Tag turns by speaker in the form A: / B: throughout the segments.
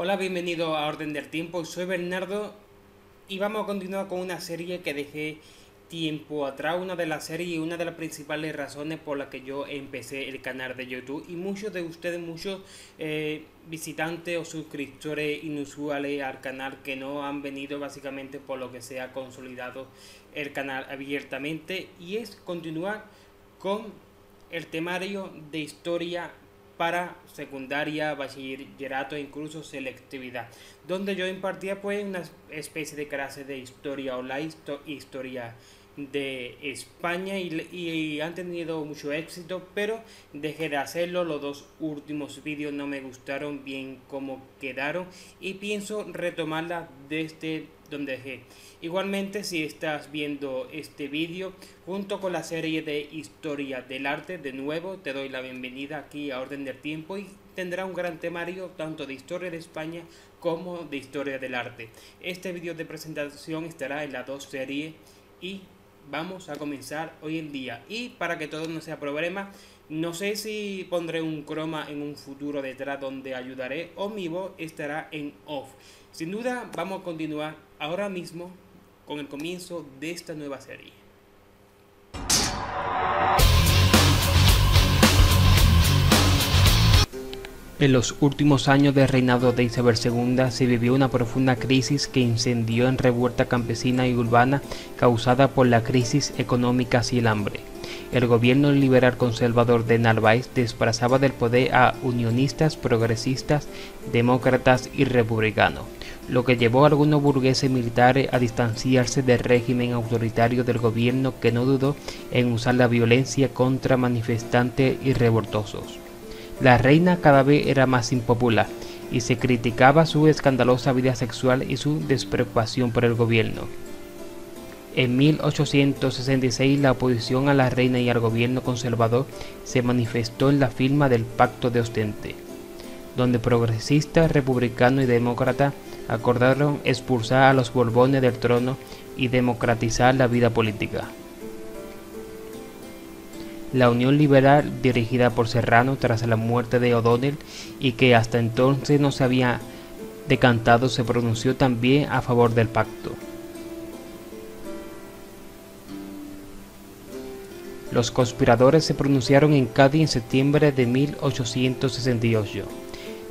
A: Hola, bienvenido a Orden del Tiempo, soy Bernardo y vamos a continuar con una serie que dejé tiempo atrás, una de las series y una de las principales razones por las que yo empecé el canal de YouTube, y muchos de ustedes, muchos visitantes o suscriptores inusuales al canal que no han venido básicamente por lo que se ha consolidado el canal abiertamente, y es continuar con el temario de historia para secundaria, bachillerato e incluso selectividad, donde yo impartía pues una especie de clase de historia online, historia de España, y han tenido mucho éxito, pero dejé de hacerlo. Los dos últimos vídeos no me gustaron bien cómo quedaron y pienso retomarla desde donde dejé. Igualmente, si estás viendo este vídeo junto con la serie de historia del arte, de nuevo te doy la bienvenida aquí a Orden del Tiempo, y tendrá un gran temario tanto de historia de España como de historia del arte. Este vídeo de presentación estará en las dos series y vamos a comenzar hoy en día. Y para que todo no sea problema, no sé si pondré un croma en un futuro detrás donde ayudaré, o mi voz estará en off. Sin duda vamos a continuar ahora mismo con el comienzo de esta nueva serie. En los últimos años del reinado de Isabel II se vivió una profunda crisis que incendió en revuelta campesina y urbana causada por la crisis económica y el hambre. El gobierno liberal conservador de Narváez desplazaba del poder a unionistas, progresistas, demócratas y republicanos, lo que llevó a algunos burgueses militares a distanciarse del régimen autoritario del gobierno, que no dudó en usar la violencia contra manifestantes y revoltosos. La reina cada vez era más impopular y se criticaba su escandalosa vida sexual y su despreocupación por el gobierno. En 1866 la oposición a la reina y al gobierno conservador se manifestó en la firma del Pacto de Ostende, donde progresistas, republicanos y demócratas acordaron expulsar a los Borbones del trono y democratizar la vida política. La Unión Liberal, dirigida por Serrano tras la muerte de O'Donnell y que hasta entonces no se había decantado, se pronunció también a favor del pacto. Los conspiradores se pronunciaron en Cádiz en septiembre de 1868,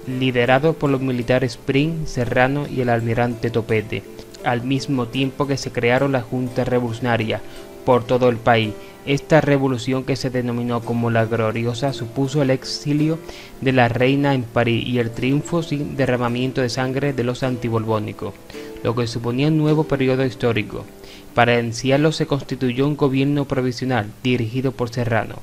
A: liderados por los militares Prim, Serrano y el almirante Topete, al mismo tiempo que se crearon las juntas revolucionarias por todo el país. Esta revolución, que se denominó como la Gloriosa, supuso el exilio de la reina en París y el triunfo sin derramamiento de sangre de los antiborbónicos, lo que suponía un nuevo periodo histórico. Para iniciarlo se constituyó un gobierno provisional dirigido por Serrano,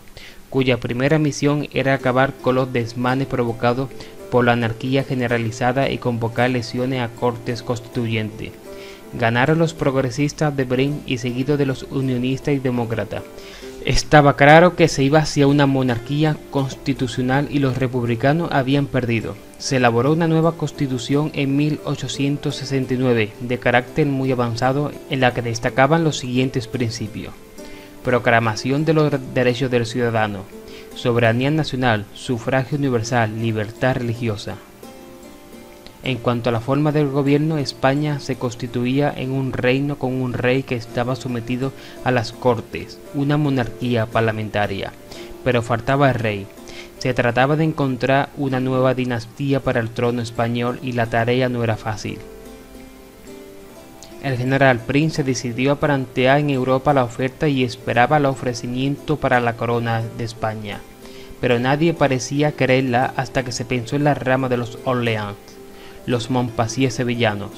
A: cuya primera misión era acabar con los desmanes provocados por la anarquía generalizada y convocar elecciones a Cortes Constituyentes. Ganaron los progresistas de Brin y seguido de los unionistas y demócratas. Estaba claro que se iba hacia una monarquía constitucional y los republicanos habían perdido. Se elaboró una nueva constitución en 1869 de carácter muy avanzado, en la que destacaban los siguientes principios: proclamación de los derechos del ciudadano, soberanía nacional, sufragio universal, libertad religiosa. En cuanto a la forma del gobierno, España se constituía en un reino con un rey que estaba sometido a las Cortes, una monarquía parlamentaria, pero faltaba el rey. Se trataba de encontrar una nueva dinastía para el trono español y la tarea no era fácil. El general Prim se decidió a plantear en Europa la oferta y esperaba el ofrecimiento para la corona de España, pero nadie parecía quererla hasta que se pensó en la rama de los Orleans, los Montpensier sevillanos,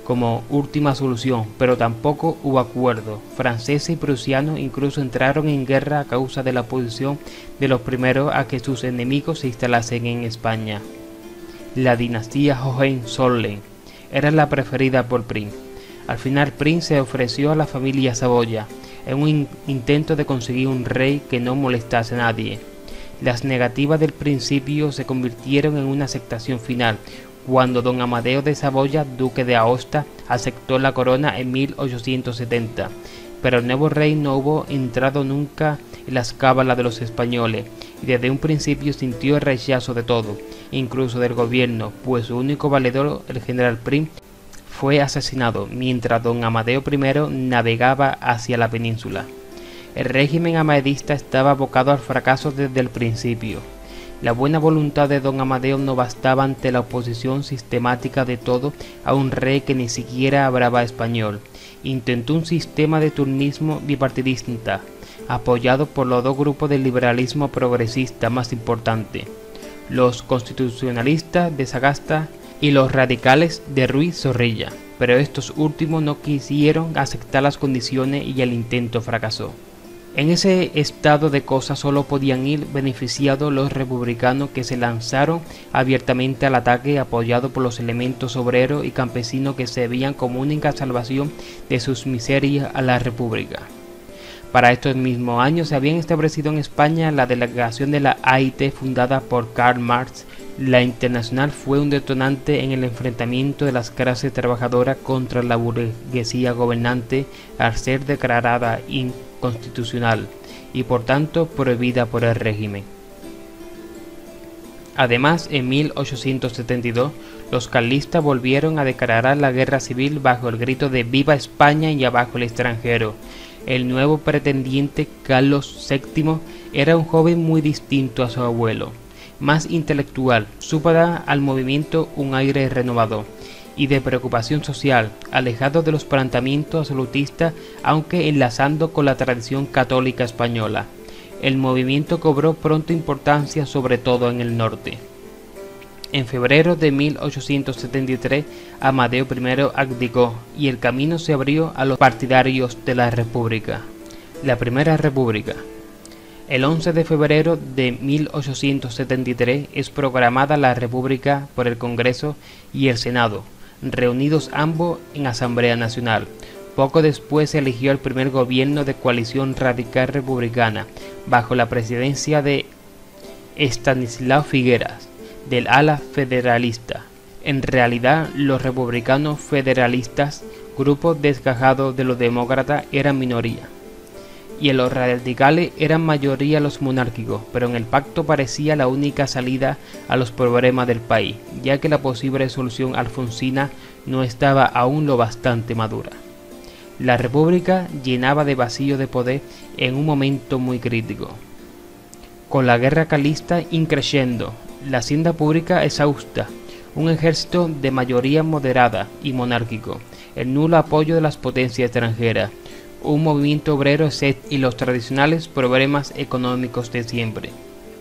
A: como última solución, pero tampoco hubo acuerdo. Franceses y prusianos incluso entraron en guerra a causa de la oposición de los primeros a que sus enemigos se instalasen en España. La dinastía Hohenzollern era la preferida por Prim. Al final Prim se ofreció a la familia Saboya en un intento de conseguir un rey que no molestase a nadie. Las negativas del principio se convirtieron en una aceptación final, cuando don Amadeo de Saboya, duque de Aosta, aceptó la corona en 1870, pero el nuevo rey no hubo entrado nunca en las cábalas de los españoles, y desde un principio sintió el rechazo de todo, incluso del gobierno, pues su único valedor, el general Prim, fue asesinado mientras don Amadeo I navegaba hacia la península. El régimen amadista estaba abocado al fracaso desde el principio. La buena voluntad de don Amadeo no bastaba ante la oposición sistemática de todo a un rey que ni siquiera hablaba español. Intentó un sistema de turnismo bipartidista, apoyado por los dos grupos del liberalismo progresista más importantes, los constitucionalistas de Sagasta y los radicales de Ruiz Zorrilla, pero estos últimos no quisieron aceptar las condiciones y el intento fracasó. En ese estado de cosas solo podían ir beneficiados los republicanos, que se lanzaron abiertamente al ataque, apoyados por los elementos obreros y campesinos que se veían como única salvación de sus miserias a la república. Para estos mismos años se habían establecido en España la delegación de la AIT fundada por Karl Marx. La Internacional fue un detonante en el enfrentamiento de las clases trabajadoras contra la burguesía gobernante al ser declarada inconstitucional y por tanto prohibida por el régimen. Además, en 1872, los carlistas volvieron a declarar la guerra civil bajo el grito de «¡Viva España y abajo el extranjero!». El nuevo pretendiente, Carlos VII, era un joven muy distinto a su abuelo, más intelectual, supo dar al movimiento un aire renovador y de preocupación social, alejado de los planteamientos absolutistas, aunque enlazando con la tradición católica española. El movimiento cobró pronto importancia, sobre todo en el norte. En febrero de 1873, Amadeo I abdicó y el camino se abrió a los partidarios de la República. La Primera República. El 11 de febrero de 1873 es proclamada la República por el Congreso y el Senado, reunidos ambos en Asamblea Nacional. Poco después se eligió el primer gobierno de coalición radical republicana, bajo la presidencia de Estanislao Figueras, del ala federalista. En realidad, los republicanos federalistas, grupo desgajado de los demócratas, eran minoría, y en los radicales eran mayoría los monárquicos, pero en el pacto parecía la única salida a los problemas del país, ya que la posible solución alfonsina no estaba aún lo bastante madura. La república llenaba de vacío de poder en un momento muy crítico. Con la guerra carlista increciendo, la hacienda pública exhausta, un ejército de mayoría moderada y monárquico, el nulo apoyo de las potencias extranjeras, un movimiento obrero y los tradicionales problemas económicos de siempre.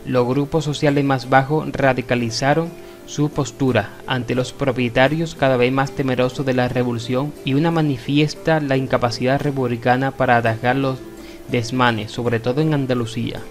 A: Los grupos sociales más bajos radicalizaron su postura ante los propietarios cada vez más temerosos de la revolución y una manifiesta la incapacidad republicana para atajar los desmanes, sobre todo en Andalucía.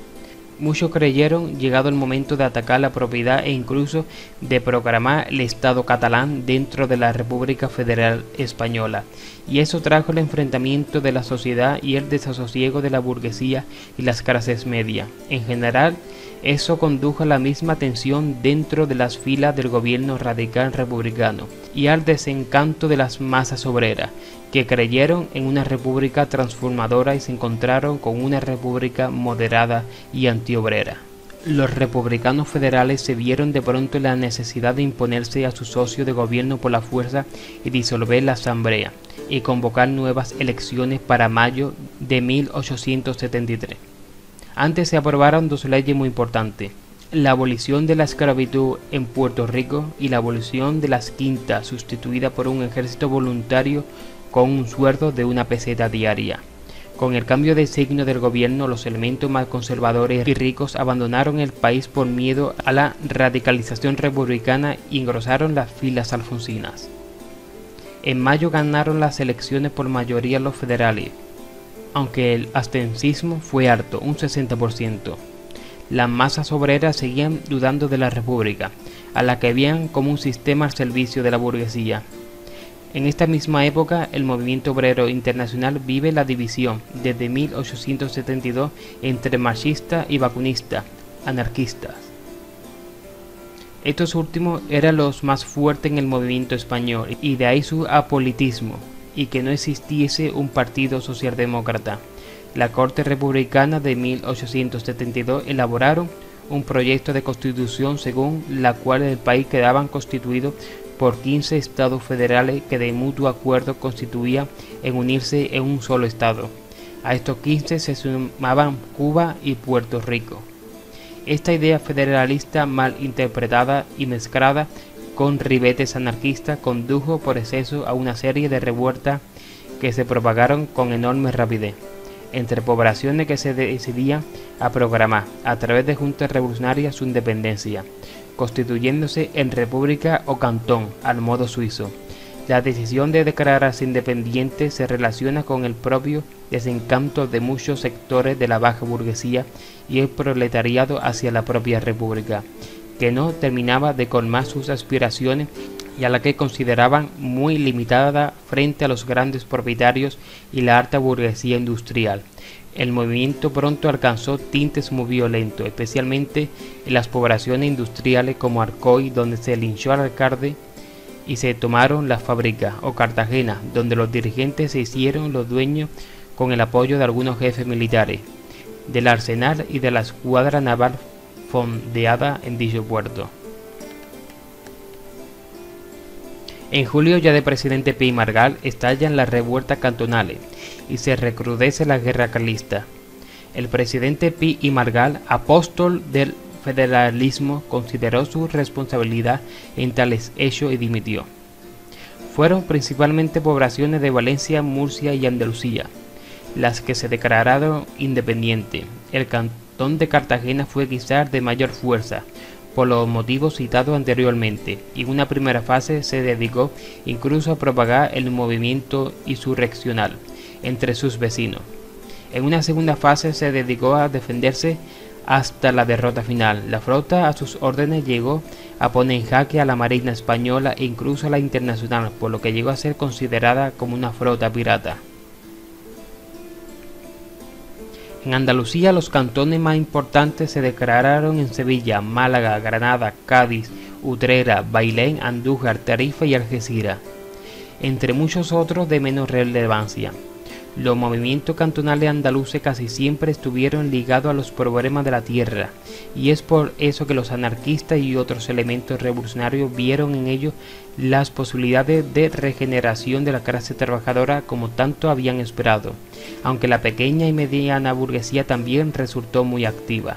A: Muchos creyeron llegado el momento de atacar la propiedad e incluso de proclamar el Estado catalán dentro de la República Federal Española, y eso trajo el enfrentamiento de la sociedad y el desasosiego de la burguesía y las clases medias. En general, eso condujo a la misma tensión dentro de las filas del gobierno radical republicano y al desencanto de las masas obreras, que creyeron en una república transformadora y se encontraron con una república moderada y antiobrera. Los republicanos federales se vieron de pronto en la necesidad de imponerse a su socio de gobierno por la fuerza y disolver la asamblea y convocar nuevas elecciones para mayo de 1873. Antes se aprobaron dos leyes muy importantes: la abolición de la esclavitud en Puerto Rico y la abolición de las quintas, sustituida por un ejército voluntario con un sueldo de 1 peseta diaria. Con el cambio de signo del gobierno, los elementos más conservadores y ricos abandonaron el país por miedo a la radicalización republicana y engrosaron las filas alfonsinas. En mayo ganaron las elecciones por mayoría los federales, aunque el abstencionismo fue alto, un 60%. Las masas obreras seguían dudando de la república, a la que veían como un sistema al servicio de la burguesía. En esta misma época, el movimiento obrero internacional vive la división, desde 1872, entre marxistas y vacunistas, anarquistas. Estos últimos eran los más fuertes en el movimiento español, y de ahí su apolitismo, y que no existiese un partido socialdemócrata. La Corte Republicana de 1872 elaboraron un proyecto de constitución según la cual el país quedaba constituido por 15 estados federales que de mutuo acuerdo constituían en unirse en un solo estado. A estos 15 se sumaban Cuba y Puerto Rico. Esta idea federalista, mal interpretada y mezclada con ribetes anarquistas, condujo por exceso a una serie de revueltas que se propagaron con enorme rapidez entre poblaciones que se decidían a programar a través de juntas revolucionarias su independencia, constituyéndose en república o cantón al modo suizo. La decisión de declararse independiente se relaciona con el propio desencanto de muchos sectores de la baja burguesía y el proletariado hacia la propia república, que no terminaba de colmar sus aspiraciones y a la que consideraban muy limitada frente a los grandes propietarios y la alta burguesía industrial. El movimiento pronto alcanzó tintes muy violentos, especialmente en las poblaciones industriales como Alcoy, donde se linchó al alcalde y se tomaron las fábricas, o Cartagena, donde los dirigentes se hicieron los dueños con el apoyo de algunos jefes militares, del arsenal y de la escuadra naval fondeada en dicho puerto. En julio, ya de presidente Pi y Margall, estallan las revueltas cantonales y se recrudece la guerra carlista. El presidente Pi y Margall, apóstol del federalismo, consideró su responsabilidad en tales hechos y dimitió. Fueron principalmente poblaciones de Valencia, Murcia y Andalucía las que se declararon independientes. El cantón de Cartagena fue quizás de mayor fuerza, por los motivos citados anteriormente, y en una primera fase se dedicó incluso a propagar el movimiento insurreccional entre sus vecinos. En una segunda fase se dedicó a defenderse hasta la derrota final. La flota a sus órdenes llegó a poner en jaque a la marina española e incluso a la internacional, por lo que llegó a ser considerada como una flota pirata. En Andalucía, los cantones más importantes se declararon en Sevilla, Málaga, Granada, Cádiz, Utrera, Bailén, Andújar, Tarifa y Algeciras, entre muchos otros de menos relevancia. Los movimientos cantonales andaluces casi siempre estuvieron ligados a los problemas de la tierra, y es por eso que los anarquistas y otros elementos revolucionarios vieron en ellos las posibilidades de regeneración de la clase trabajadora como tanto habían esperado, aunque la pequeña y mediana burguesía también resultó muy activa.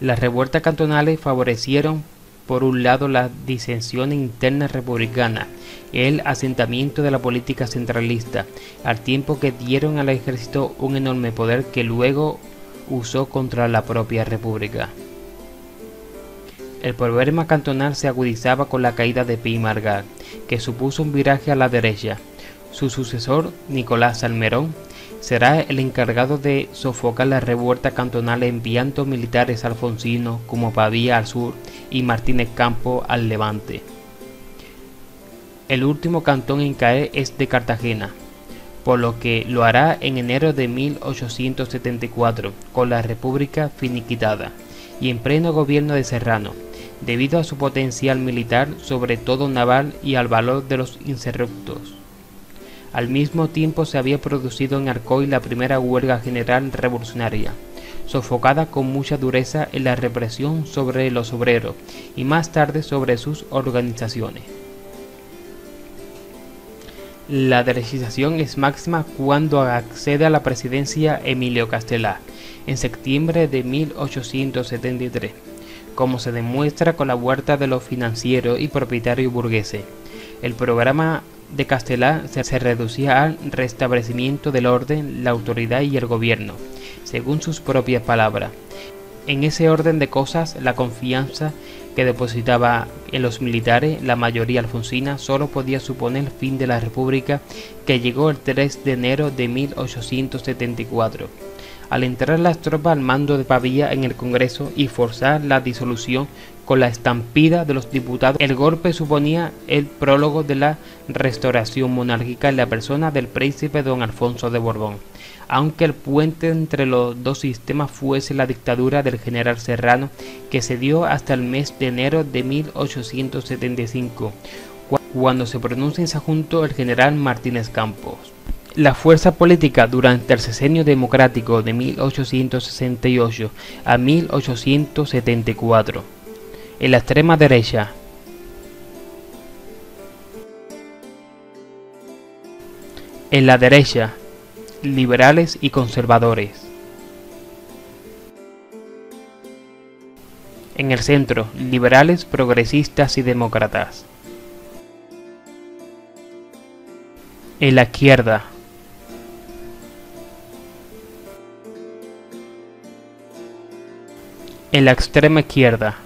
A: Las revueltas cantonales favorecieron por un lado las disensiones internas republicanas, el asentamiento de la política centralista, al tiempo que dieron al ejército un enorme poder que luego usó contra la propia república. El problema cantonal se agudizaba con la caída de Pi y Margall, que supuso un viraje a la derecha. Su sucesor, Nicolás Salmerón, será el encargado de sofocar la revuelta cantonal enviando militares alfonsinos como Pavía al sur y Martínez Campos al levante. El último cantón en caer es de Cartagena, por lo que lo hará en enero de 1874, con la república finiquitada y en pleno gobierno de Serrano, debido a su potencial militar, sobre todo naval, y al valor de los insurrectos. Al mismo tiempo se había producido en Alcoy la primera huelga general revolucionaria, sofocada con mucha dureza en la represión sobre los obreros y más tarde sobre sus organizaciones. La derechización es máxima cuando accede a la presidencia Emilio Castelar en septiembre de 1873, como se demuestra con la vuelta de los financieros y propietarios burgueses. El programa de Castelar se reducía al restablecimiento del orden, la autoridad y el gobierno, según sus propias palabras. En ese orden de cosas, la confianza que depositaba en los militares, la mayoría alfonsina, solo podía suponer el fin de la república, que llegó el 3 de enero de 1874. Al entrar las tropas al mando de Pavía en el Congreso y forzar la disolución con la estampida de los diputados, el golpe suponía el prólogo de la restauración monárquica en la persona del príncipe don Alfonso de Borbón, aunque el puente entre los dos sistemas fuese la dictadura del general Serrano, que se dio hasta el mes de enero de 1875, cuando se pronuncia en Sagunto el general Martínez Campos. La fuerza política durante el Sexenio Democrático de 1868 a 1874. En la extrema derecha. En la derecha, liberales y conservadores. En el centro, liberales, progresistas y demócratas. En la izquierda. En la extrema izquierda.